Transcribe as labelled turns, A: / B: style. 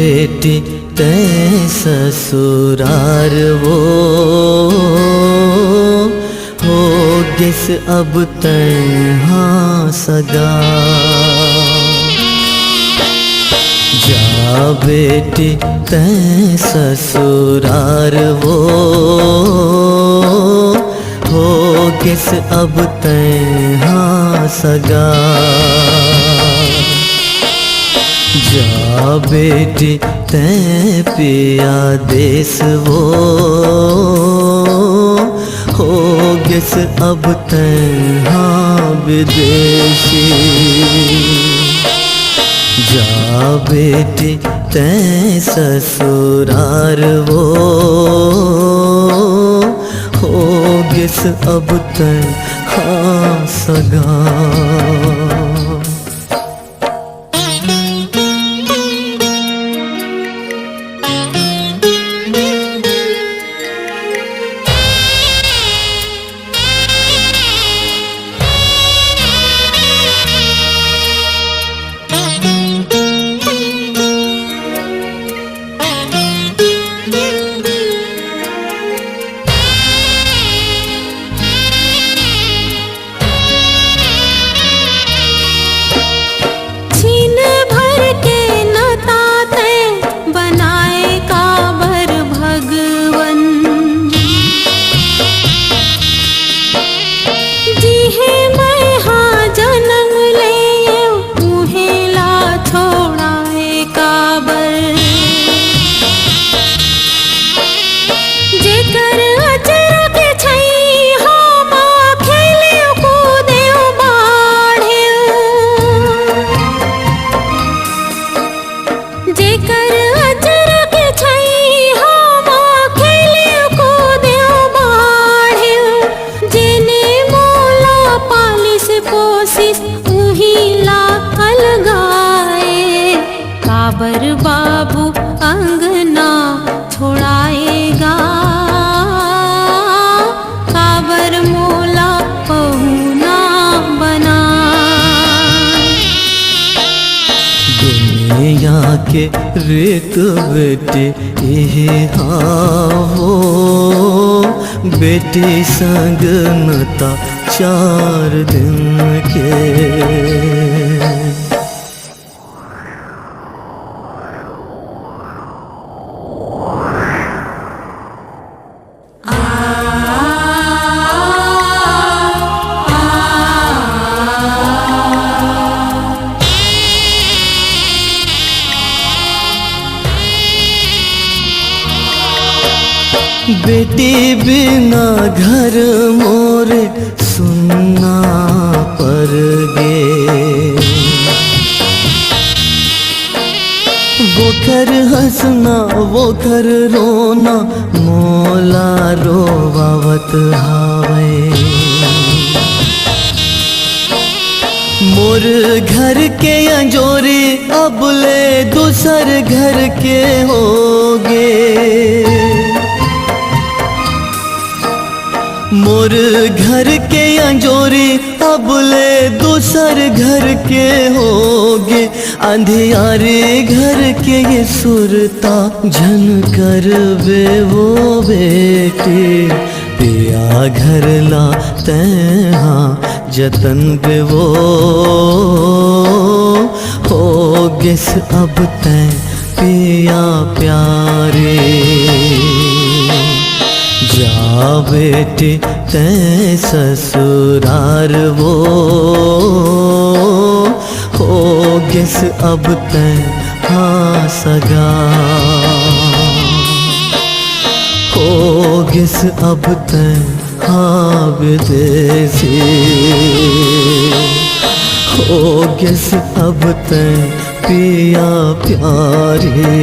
A: बेटी ते ससुरार वो हो गिस अब तन्हा सगा। जा बेटी ते ससुरार वो हो गिस अब तन्हा सगा। जा बेटी ते पिया देस वो हो गिस अब तन्हा विदेशी। जा बेटी ते ससुरार वो हो गिस अब तन्हा सगा।
B: काबर बाबू अंगना छोड़ाएगा, काबर मोला पहुना बना।
A: दुनिया के रीत बेटी यही हो, बेटी संग नता 4 दिन के। बेटी बिना घर मोरे सुनना पर गे, वो कर हंसना वो कर रोना मोला रोवावत हावे। मोर घर के अंजोरी अब ले दूसर घर के होगे, मोर घर के अंजोरी अब ले दूसर घर के होगे। अंधियारे घर के ये सुरता झन कर वे वो बेटी, पिया घर ला तैहा जतन बे वो हो गिस अब तै पिया प्यारे। जा बेटी ते ससुरार वो हो गिस अब तन्हा सगा, हो गिस अब तन्हा विदेशी। हो गिस अब तै पिया प्यारे।